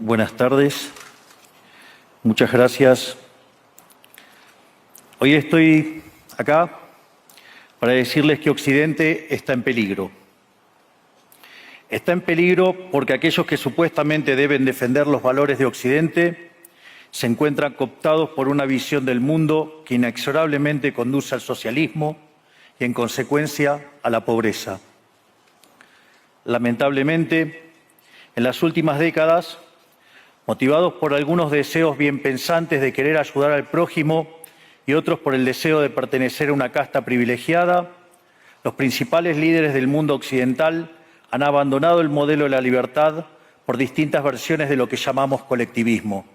Buenas tardes. Muchas gracias. Hoy estoy acá para decirles que Occidente está en peligro. Está en peligro porque aquellos que supuestamente deben defender los valores de Occidente se encuentran cooptados por una visión del mundo que inexorablemente conduce al socialismo y, en consecuencia, a la pobreza. Lamentablemente, en las últimas décadas, motivados por algunos deseos bien pensantes de querer ayudar al prójimo y otros por el deseo de pertenecer a una casta privilegiada, los principales líderes del mundo occidental han abandonado el modelo de la libertad por distintas versiones de lo que llamamos colectivismo.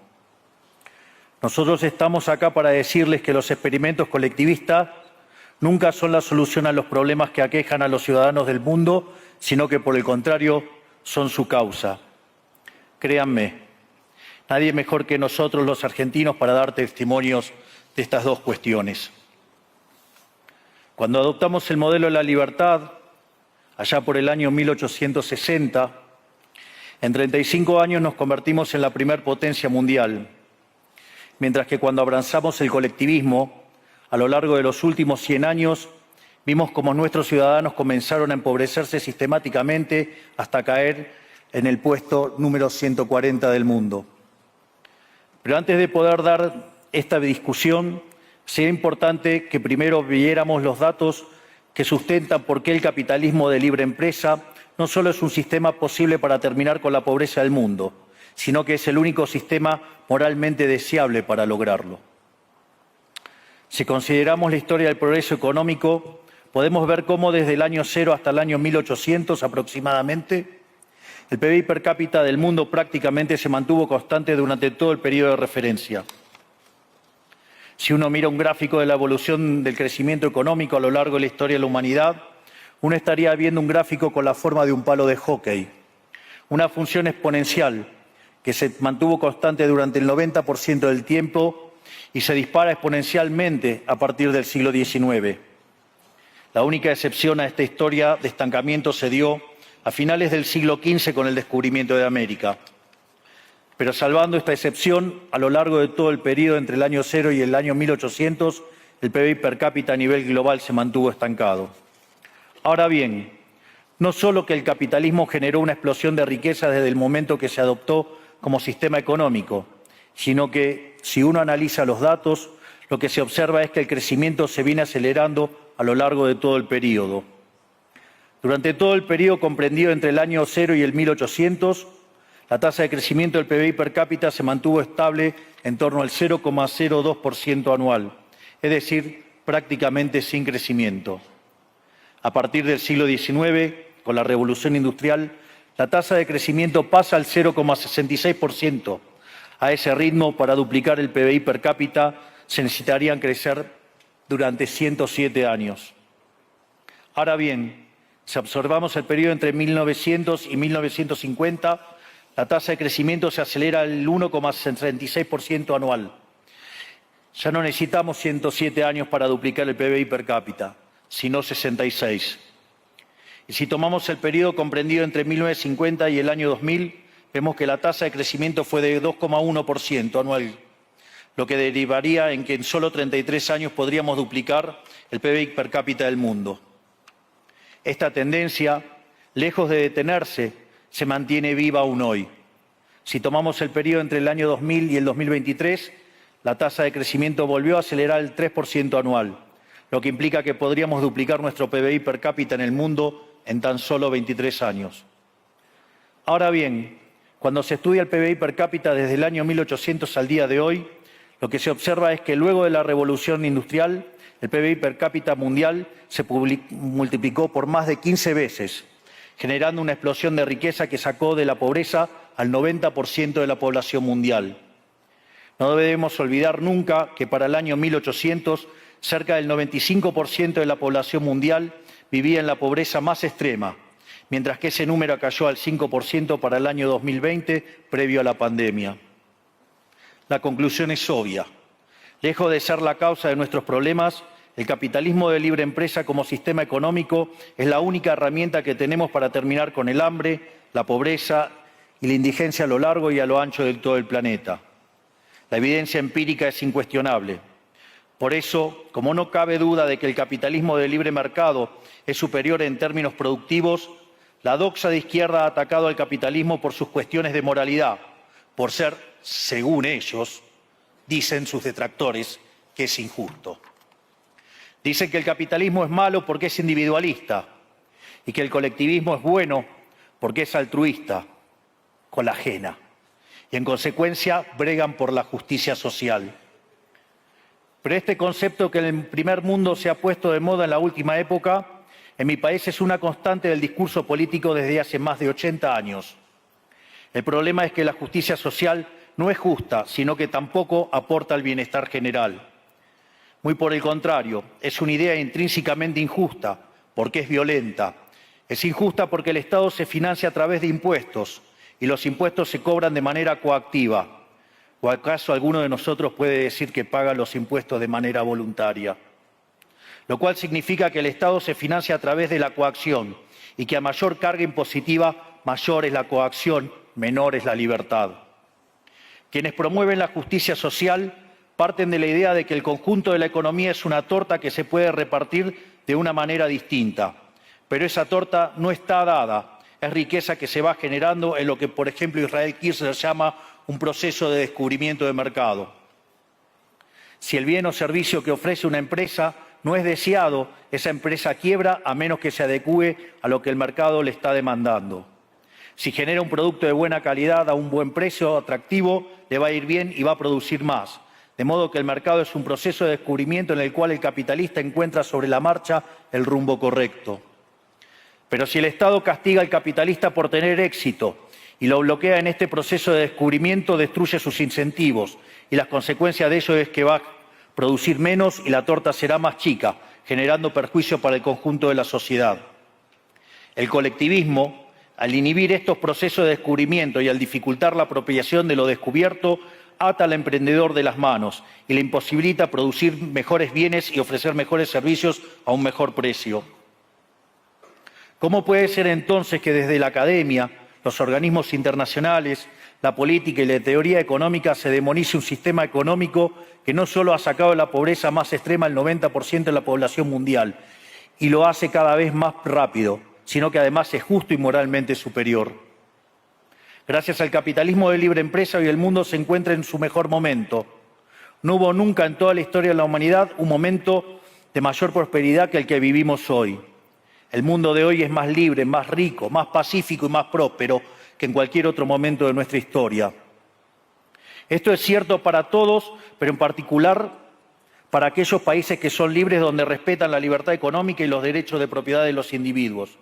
Nosotros estamos acá para decirles que los experimentos colectivistas nunca son la solución a los problemas que aquejan a los ciudadanos del mundo, sino que, por el contrario, son su causa. Créanme, nadie mejor que nosotros los argentinos para dar testimonios de estas dos cuestiones. Cuando adoptamos el modelo de la libertad, allá por el año 1860, en 35 años nos convertimos en la primer potencia mundial, mientras que cuando abrazamos el colectivismo, a lo largo de los últimos 100 años, vimos cómo nuestros ciudadanos comenzaron a empobrecerse sistemáticamente hasta caer en el puesto número 140 del mundo. Pero antes de poder dar esta discusión, sería importante que primero viéramos los datos que sustentan por qué el capitalismo de libre empresa no solo es un sistema posible para terminar con la pobreza del mundo, sino que es el único sistema moralmente deseable para lograrlo. Si consideramos la historia del progreso económico, podemos ver cómo desde el año 0 hasta el año 1800 aproximadamente, el PBI per cápita del mundo prácticamente se mantuvo constante durante todo el periodo de referencia. Si uno mira un gráfico de la evolución del crecimiento económico a lo largo de la historia de la humanidad, uno estaría viendo un gráfico con la forma de un palo de hockey, una función exponencial que se mantuvo constante durante el 90% del tiempo y se dispara exponencialmente a partir del siglo XIX. La única excepción a esta historia de estancamiento se dio a finales del siglo XV con el descubrimiento de América. Pero salvando esta excepción, a lo largo de todo el periodo entre el año 0 y el año 1800, el PBI per cápita a nivel global se mantuvo estancado. Ahora bien, no solo que el capitalismo generó una explosión de riqueza desde el momento que se adoptó como sistema económico, sino que, si uno analiza los datos, lo que se observa es que el crecimiento se viene acelerando a lo largo de todo el periodo. Durante todo el periodo comprendido entre el año 0 y el 1800, la tasa de crecimiento del PBI per cápita se mantuvo estable en torno al 0,02% anual, es decir, prácticamente sin crecimiento. A partir del siglo XIX, con la Revolución Industrial, la tasa de crecimiento pasa al 0,66%. A ese ritmo, para duplicar el PBI per cápita, se necesitarían crecer durante 107 años. Ahora bien, si observamos el periodo entre 1900 y 1950, la tasa de crecimiento se acelera al 1,66% anual. Ya no necesitamos 107 años para duplicar el PBI per cápita, sino 66. Y si tomamos el periodo comprendido entre 1950 y el año 2000, vemos que la tasa de crecimiento fue de 2,1% anual, lo que derivaría en que en solo 33 años podríamos duplicar el PBI per cápita del mundo. Esta tendencia, lejos de detenerse, se mantiene viva aún hoy. Si tomamos el periodo entre el año 2000 y el 2023, la tasa de crecimiento volvió a acelerar el 3% anual, lo que implica que podríamos duplicar nuestro PBI per cápita en el mundo en tan solo 23 años. Ahora bien, cuando se estudia el PBI per cápita desde el año 1800 al día de hoy, lo que se observa es que luego de la revolución industrial, el PBI per cápita mundial se multiplicó por más de 15 veces, generando una explosión de riqueza que sacó de la pobreza al 90% de la población mundial. No debemos olvidar nunca que para el año 1800, cerca del 95% de la población mundial vivía en la pobreza más extrema, mientras que ese número cayó al 5% para el año 2020, previo a la pandemia. La conclusión es obvia. Lejos de ser la causa de nuestros problemas, el capitalismo de libre empresa como sistema económico es la única herramienta que tenemos para terminar con el hambre, la pobreza y la indigencia a lo largo y a lo ancho de todo el planeta. La evidencia empírica es incuestionable. Por eso, como no cabe duda de que el capitalismo de libre mercado es superior en términos productivos, la doxa de izquierda ha atacado al capitalismo por sus cuestiones de moralidad, por ser, según ellos, dicen sus detractores, que es injusto. Dicen que el capitalismo es malo porque es individualista y que el colectivismo es bueno porque es altruista, con la ajena, y en consecuencia bregan por la justicia social. Pero este concepto que en el primer mundo se ha puesto de moda en la última época, en mi país es una constante del discurso político desde hace más de 80 años. El problema es que la justicia social no es justa, sino que tampoco aporta al bienestar general. Muy por el contrario, es una idea intrínsecamente injusta, porque es violenta. Es injusta porque el Estado se financia a través de impuestos, y los impuestos se cobran de manera coactiva. ¿O acaso alguno de nosotros puede decir que paga los impuestos de manera voluntaria? Lo cual significa que el Estado se financia a través de la coacción y que a mayor carga impositiva, mayor es la coacción, menor es la libertad. Quienes promueven la justicia social parten de la idea de que el conjunto de la economía es una torta que se puede repartir de una manera distinta. Pero esa torta no está dada, es riqueza que se va generando en lo que, por ejemplo, Israel Kirzler llama un proceso de descubrimiento de mercado. Si el bien o servicio que ofrece una empresa no es deseado, esa empresa quiebra a menos que se adecúe a lo que el mercado le está demandando. Si genera un producto de buena calidad a un buen precio atractivo, le va a ir bien y va a producir más. De modo que el mercado es un proceso de descubrimiento en el cual el capitalista encuentra sobre la marcha el rumbo correcto. Pero si el Estado castiga al capitalista por tener éxito y lo bloquea en este proceso de descubrimiento, destruye sus incentivos y las consecuencias de ello es que va a producir menos y la torta será más chica, generando perjuicio para el conjunto de la sociedad. El colectivismo, al inhibir estos procesos de descubrimiento y al dificultar la apropiación de lo descubierto, ata al emprendedor de las manos y le imposibilita producir mejores bienes y ofrecer mejores servicios a un mejor precio. ¿Cómo puede ser entonces que desde la academia, los organismos internacionales, la política y la teoría económica se demonice un sistema económico que no solo ha sacado de la pobreza más extrema el 90% de la población mundial y lo hace cada vez más rápido, sino que además es justo y moralmente superior? Gracias al capitalismo de libre empresa, hoy el mundo se encuentra en su mejor momento. No hubo nunca en toda la historia de la humanidad un momento de mayor prosperidad que el que vivimos hoy. El mundo de hoy es más libre, más rico, más pacífico y más próspero que en cualquier otro momento de nuestra historia. Esto es cierto para todos, pero en particular para aquellos países que son libres, donde respetan la libertad económica y los derechos de propiedad de los individuos.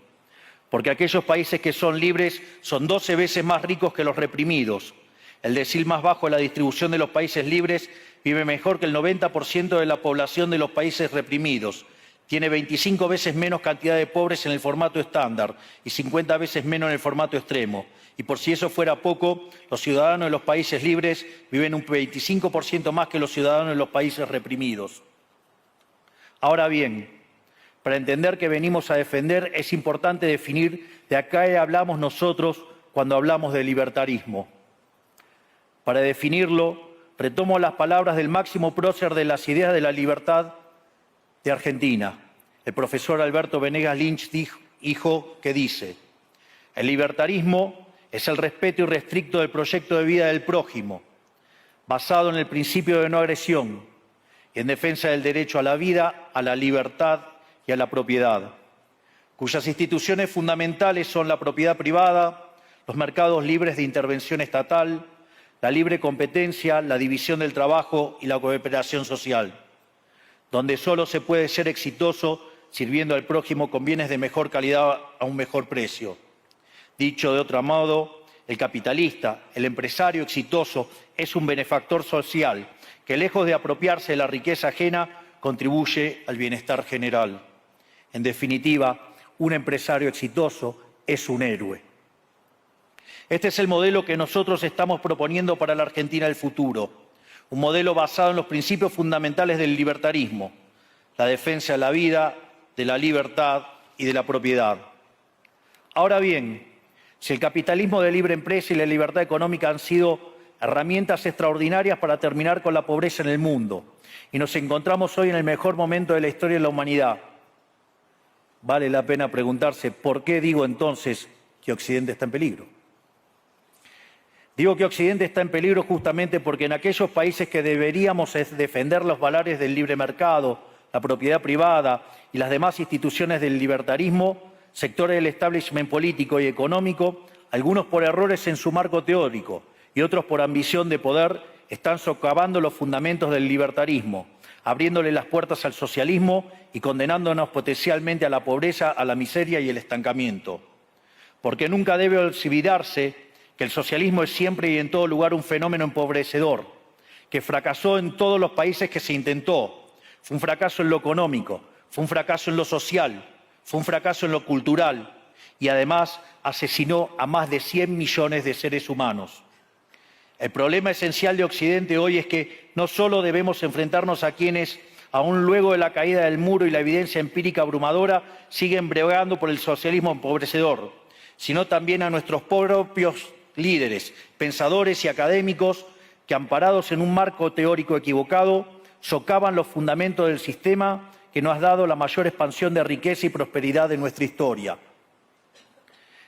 Porque aquellos países que son libres son 12 veces más ricos que los reprimidos. El decil más bajo de la distribución de los países libres vive mejor que el 90% de la población de los países reprimidos. Tiene 25 veces menos cantidad de pobres en el formato estándar y 50 veces menos en el formato extremo. Y por si eso fuera poco, los ciudadanos de los países libres viven un 25% más que los ciudadanos de los países reprimidos. Ahora bien, para entender qué venimos a defender, es importante definir de a qué hablamos nosotros cuando hablamos de libertarismo. Para definirlo, retomo las palabras del máximo prócer de las ideas de la libertad de Argentina, el profesor Alberto Venegas Lynch, dijo que dice: el libertarismo es el respeto irrestricto del proyecto de vida del prójimo, basado en el principio de no agresión y en defensa del derecho a la vida, a la libertad y a la propiedad, cuyas instituciones fundamentales son la propiedad privada, los mercados libres de intervención estatal, la libre competencia, la división del trabajo y la cooperación social, donde solo se puede ser exitoso sirviendo al prójimo con bienes de mejor calidad a un mejor precio. Dicho de otro modo, el capitalista, el empresario exitoso, es un benefactor social que, lejos de apropiarse de la riqueza ajena, contribuye al bienestar general. En definitiva, un empresario exitoso es un héroe. Este es el modelo que nosotros estamos proponiendo para la Argentina del futuro, un modelo basado en los principios fundamentales del libertarismo, la defensa de la vida, de la libertad y de la propiedad. Ahora bien, Si el capitalismo de libre empresa y la libertad económica han sido herramientas extraordinarias para terminar con la pobreza en el mundo, y nos encontramos hoy en el mejor momento de la historia de la humanidad, vale la pena preguntarse ¿por qué digo entonces que Occidente está en peligro? Digo que Occidente está en peligro justamente porque en aquellos países que deberíamos defender los valores del libre mercado, la propiedad privada y las demás instituciones del libertarismo, sectores del establishment político y económico, algunos por errores en su marco teórico y otros por ambición de poder, están socavando los fundamentos del libertarismo, abriéndole las puertas al socialismo y condenándonos potencialmente a la pobreza, a la miseria y el estancamiento. Porque nunca debe olvidarse que el socialismo es siempre y en todo lugar un fenómeno empobrecedor, que fracasó en todos los países que se intentó. Fue un fracaso en lo económico, fue un fracaso en lo social, fue un fracaso en lo cultural y además asesinó a más de 100 millones de seres humanos. El problema esencial de Occidente hoy es que no solo debemos enfrentarnos a quienes, aún luego de la caída del muro y la evidencia empírica abrumadora, siguen bregando por el socialismo empobrecedor, sino también a nuestros propios líderes, pensadores y académicos que, amparados en un marco teórico equivocado, socavan los fundamentos del sistema que nos ha dado la mayor expansión de riqueza y prosperidad de nuestra historia.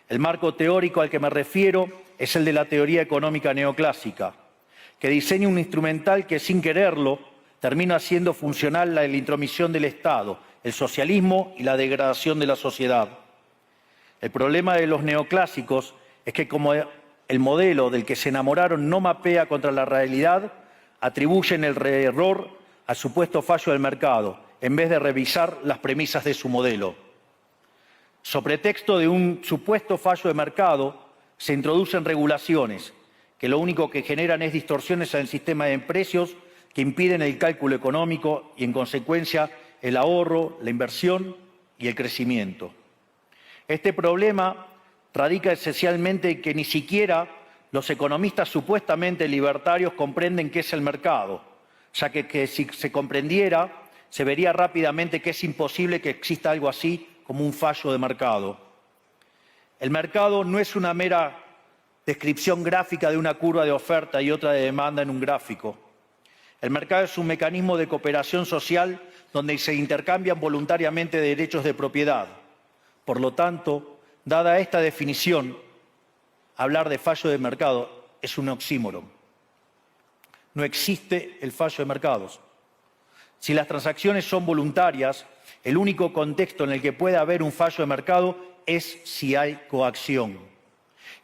El marco teórico al que me refiero es el de la teoría económica neoclásica, que diseña un instrumental que, sin quererlo, termina haciendo funcional la intromisión del Estado, el socialismo y la degradación de la sociedad. El problema de los neoclásicos es que, como el modelo del que se enamoraron no mapea contra la realidad, atribuyen el error al supuesto fallo del mercado, en vez de revisar las premisas de su modelo. Sobre pretexto de un supuesto fallo de mercado, se introducen regulaciones que lo único que generan es distorsiones en el sistema de precios que impiden el cálculo económico y, en consecuencia, el ahorro, la inversión y el crecimiento. Este problema radica esencialmente en que ni siquiera los economistas supuestamente libertarios comprenden qué es el mercado, ya que si se comprendiera, se vería rápidamente que es imposible que exista algo así como un fallo de mercado. El mercado no es una mera descripción gráfica de una curva de oferta y otra de demanda en un gráfico. El mercado es un mecanismo de cooperación social donde se intercambian voluntariamente derechos de propiedad. Por lo tanto, dada esta definición, hablar de fallo de mercado es un oxímoron. No existe el fallo de mercados. Si las transacciones son voluntarias, el único contexto en el que puede haber un fallo de mercado es si hay coacción.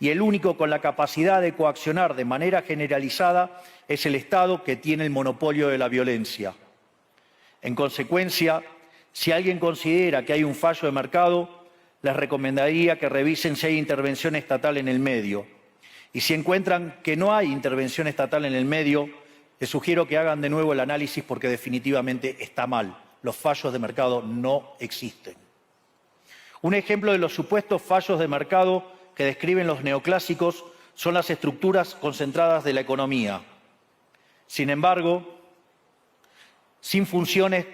Y el único con la capacidad de coaccionar de manera generalizada es el Estado, que tiene el monopolio de la violencia. En consecuencia, si alguien considera que hay un fallo de mercado, les recomendaría que revisen si hay intervención estatal en el medio. Y si encuentran que no hay intervención estatal en el medio, les sugiero que hagan de nuevo el análisis porque definitivamente está mal. Los fallos de mercado no existen. Un ejemplo de los supuestos fallos de mercado que describen los neoclásicos son las estructuras concentradas de la economía. Sin embargo, sin funciones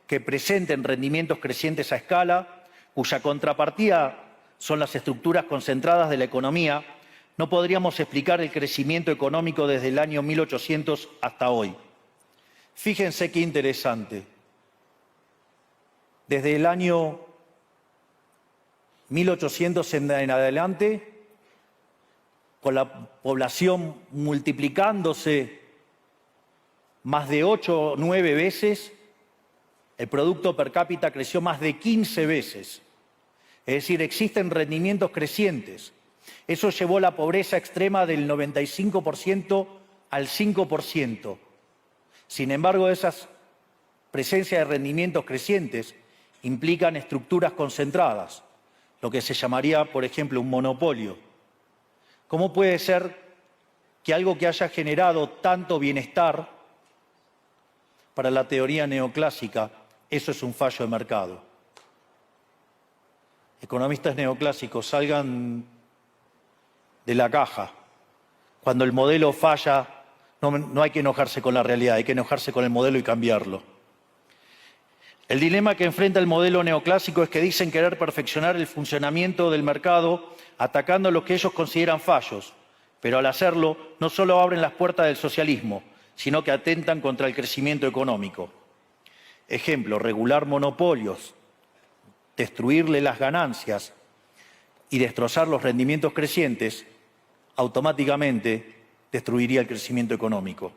que presenten rendimientos crecientes a escala, cuya contrapartida son las estructuras concentradas de la economía, no podríamos explicar el crecimiento económico desde el año 1800 hasta hoy. Fíjense qué interesante. Desde el año 1800 en adelante, con la población multiplicándose más de 8 o 9 veces, el producto per cápita creció más de 15 veces. Es decir, existen rendimientos crecientes. Eso llevó la pobreza extrema del 95% al 5%. Sin embargo, esas presencias de rendimientos crecientes implican estructuras concentradas, lo que se llamaría, por ejemplo, un monopolio. ¿Cómo puede ser que algo que haya generado tanto bienestar para la teoría neoclásica, eso es un fallo de mercado? Economistas neoclásicos, salgan de la caja. Cuando el modelo falla, no hay que enojarse con la realidad, hay que enojarse con el modelo y cambiarlo. El dilema que enfrenta el modelo neoclásico es que dicen querer perfeccionar el funcionamiento del mercado atacando lo que ellos consideran fallos, pero al hacerlo no solo abren las puertas del socialismo, sino que atentan contra el crecimiento económico. Ejemplo, regular monopolios, destruirle las ganancias y destrozar los rendimientos crecientes, automáticamente destruiría el crecimiento económico.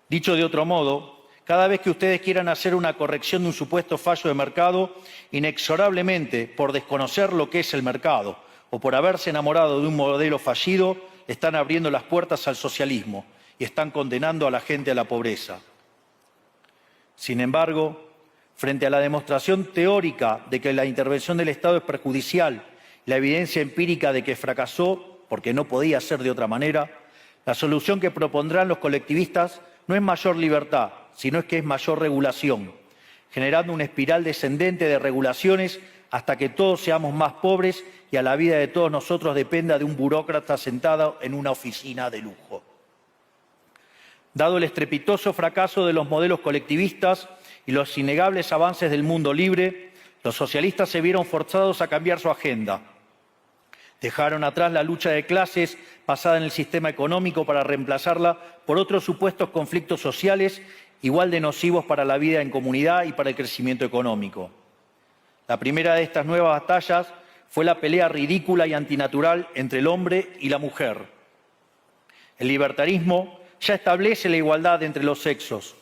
Dicho de otro modo, cada vez que ustedes quieran hacer una corrección de un supuesto fallo de mercado, inexorablemente, por desconocer lo que es el mercado o por haberse enamorado de un modelo fallido, están abriendo las puertas al socialismo y están condenando a la gente a la pobreza. Sin embargo, frente a la demostración teórica de que la intervención del Estado es perjudicial, la evidencia empírica de que fracasó porque no podía ser de otra manera, la solución que propondrán los colectivistas no es mayor libertad, sino que es mayor regulación, generando una espiral descendente de regulaciones hasta que todos seamos más pobres y a la vida de todos nosotros dependa de un burócrata sentado en una oficina de lujo. Dado el estrepitoso fracaso de los modelos colectivistas y los innegables avances del mundo libre, los socialistas se vieron forzados a cambiar su agenda. Dejaron atrás la lucha de clases basada en el sistema económico para reemplazarla por otros supuestos conflictos sociales igual de nocivos para la vida en comunidad y para el crecimiento económico. La primera de estas nuevas batallas fue la pelea ridícula y antinatural entre el hombre y la mujer. El libertarismo ya establece la igualdad entre los sexos.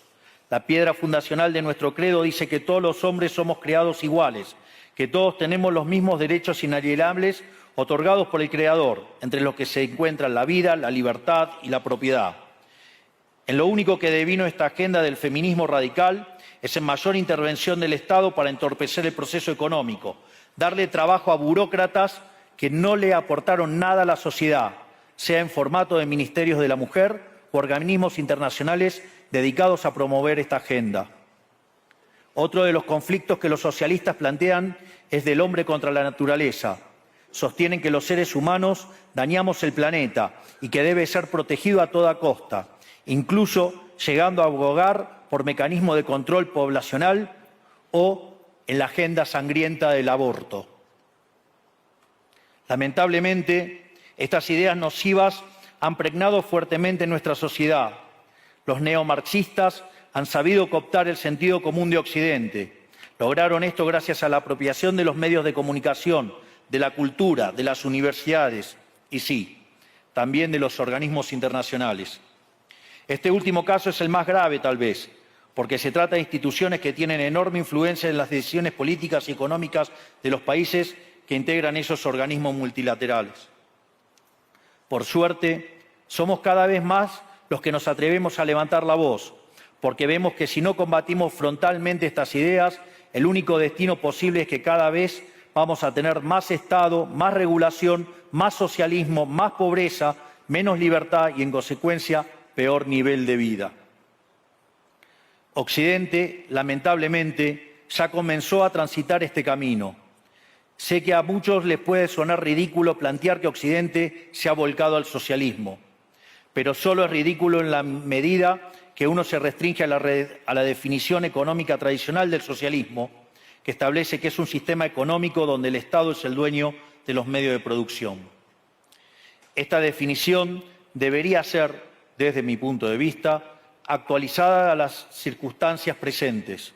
La piedra fundacional de nuestro credo dice que todos los hombres somos creados iguales, que todos tenemos los mismos derechos inalienables otorgados por el Creador, entre los que se encuentran la vida, la libertad y la propiedad. En lo único que devino esta agenda del feminismo radical es en mayor intervención del Estado para entorpecer el proceso económico, darle trabajo a burócratas que no le aportaron nada a la sociedad, sea en formato de ministerios de la mujer o organismos internacionales dedicados a promover esta agenda. Otro de los conflictos que los socialistas plantean es del hombre contra la naturaleza. Sostienen que los seres humanos dañamos el planeta y que debe ser protegido a toda costa, incluso llegando a abogar por mecanismos de control poblacional o en la agenda sangrienta del aborto. Lamentablemente, estas ideas nocivas han pregnado fuertemente en nuestra sociedad. Los neomarxistas han sabido cooptar el sentido común de Occidente. Lograron esto gracias a la apropiación de los medios de comunicación, de la cultura, de las universidades y sí, también de los organismos internacionales. Este último caso es el más grave, tal vez, porque se trata de instituciones que tienen enorme influencia en las decisiones políticas y económicas de los países que integran esos organismos multilaterales. Por suerte, somos cada vez más los que nos atrevemos a levantar la voz, porque vemos que si no combatimos frontalmente estas ideas, el único destino posible es que cada vez vamos a tener más Estado, más regulación, más socialismo, más pobreza, menos libertad y, en consecuencia, peor nivel de vida. Occidente, lamentablemente, ya comenzó a transitar este camino. Sé que a muchos les puede sonar ridículo plantear que Occidente se ha volcado al socialismo, pero solo es ridículo en la medida que uno se restringe a la definición económica tradicional del socialismo, que establece que es un sistema económico donde el Estado es el dueño de los medios de producción. Esta definición debería ser, desde mi punto de vista, actualizada a las circunstancias presentes.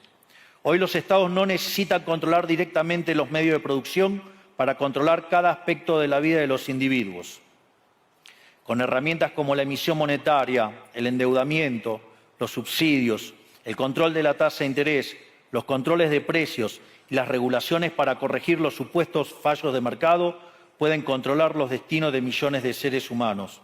Hoy los Estados no necesitan controlar directamente los medios de producción para controlar cada aspecto de la vida de los individuos. Con herramientas como la emisión monetaria, el endeudamiento, los subsidios, el control de la tasa de interés, los controles de precios y las regulaciones para corregir los supuestos fallos de mercado, pueden controlar los destinos de millones de seres humanos.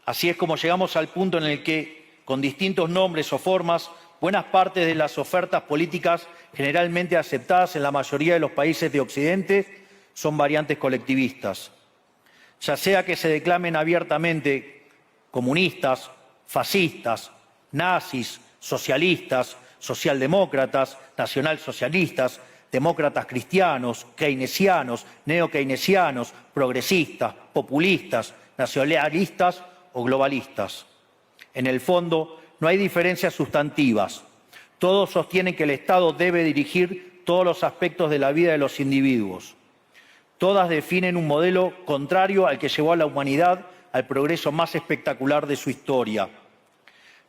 Así es como llegamos al punto en el que, con distintos nombres o formas, buenas partes de las ofertas políticas generalmente aceptadas en la mayoría de los países de Occidente son variantes colectivistas. Ya sea que se declamen abiertamente comunistas, fascistas, nazis, socialistas, socialdemócratas, nacionalsocialistas, demócratas cristianos, keynesianos, neokeynesianos, progresistas, populistas, nacionalistas o globalistas. En el fondo, no hay diferencias sustantivas. Todos sostienen que el Estado debe dirigir todos los aspectos de la vida de los individuos. Todas definen un modelo contrario al que llevó a la humanidad al progreso más espectacular de su historia.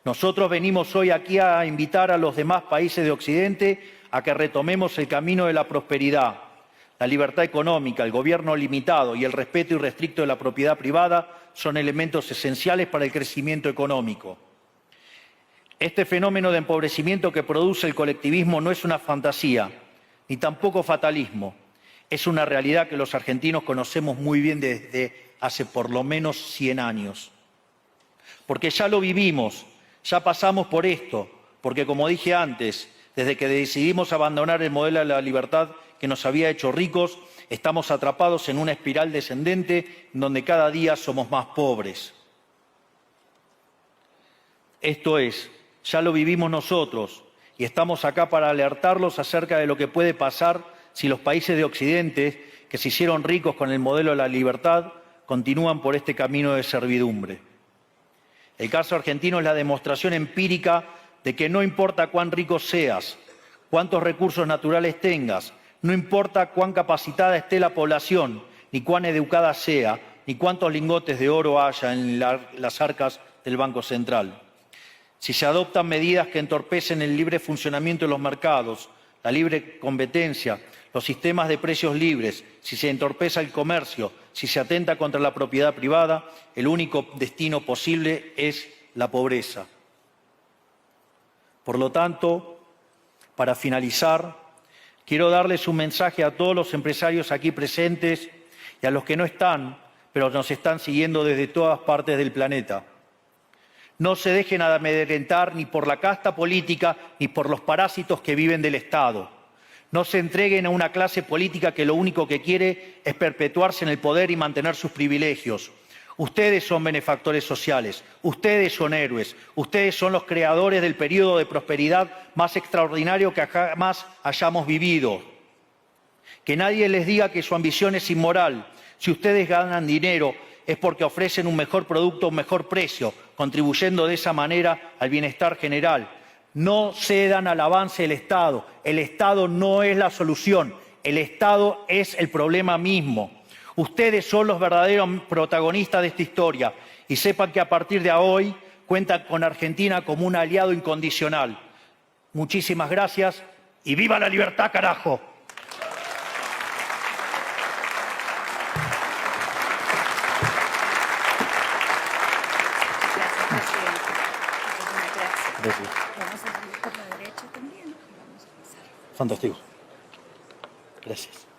Nosotros venimos hoy aquí a invitar a los demás países de Occidente a que retomemos el camino de la prosperidad, la libertad económica, el gobierno limitado y el respeto irrestricto de la propiedad privada son elementos esenciales para el crecimiento económico. Este fenómeno de empobrecimiento que produce el colectivismo no es una fantasía, ni tampoco fatalismo. Es una realidad que los argentinos conocemos muy bien desde hace por lo menos 100 años. Porque ya lo vivimos, ya pasamos por esto, porque como dije antes, desde que decidimos abandonar el modelo de la libertad que nos había hecho ricos, estamos atrapados en una espiral descendente donde cada día somos más pobres. Esto es, ya lo vivimos nosotros y estamos acá para alertarlos acerca de lo que puede pasar si los países de Occidente, que se hicieron ricos con el modelo de la libertad, continúan por este camino de servidumbre. El caso argentino es la demostración empírica de que no importa cuán rico seas, cuántos recursos naturales tengas, no importa cuán capacitada esté la población, ni cuán educada sea, ni cuántos lingotes de oro haya en las arcas del Banco Central. Si se adoptan medidas que entorpecen el libre funcionamiento de los mercados, la libre competencia, los sistemas de precios libres, si se entorpece el comercio, si se atenta contra la propiedad privada, el único destino posible es la pobreza. Por lo tanto, para finalizar, quiero darles un mensaje a todos los empresarios aquí presentes y a los que no están, pero nos están siguiendo desde todas partes del planeta. No se dejen amedrentar ni por la casta política ni por los parásitos que viven del Estado. No se entreguen a una clase política que lo único que quiere es perpetuarse en el poder y mantener sus privilegios. Ustedes son benefactores sociales, ustedes son héroes, ustedes son los creadores del periodo de prosperidad más extraordinario que jamás hayamos vivido. Que nadie les diga que su ambición es inmoral. Si ustedes ganan dinero es porque ofrecen un mejor producto a un mejor precio, contribuyendo de esa manera al bienestar general. No cedan al avance del Estado. El Estado no es la solución, el Estado es el problema mismo. Ustedes son los verdaderos protagonistas de esta historia y sepan que a partir de hoy cuentan con Argentina como un aliado incondicional. Muchísimas gracias y ¡viva la libertad, carajo! Gracias. Vamos a ir por la derecha también. Vamos a pasar. Fantástico. Gracias.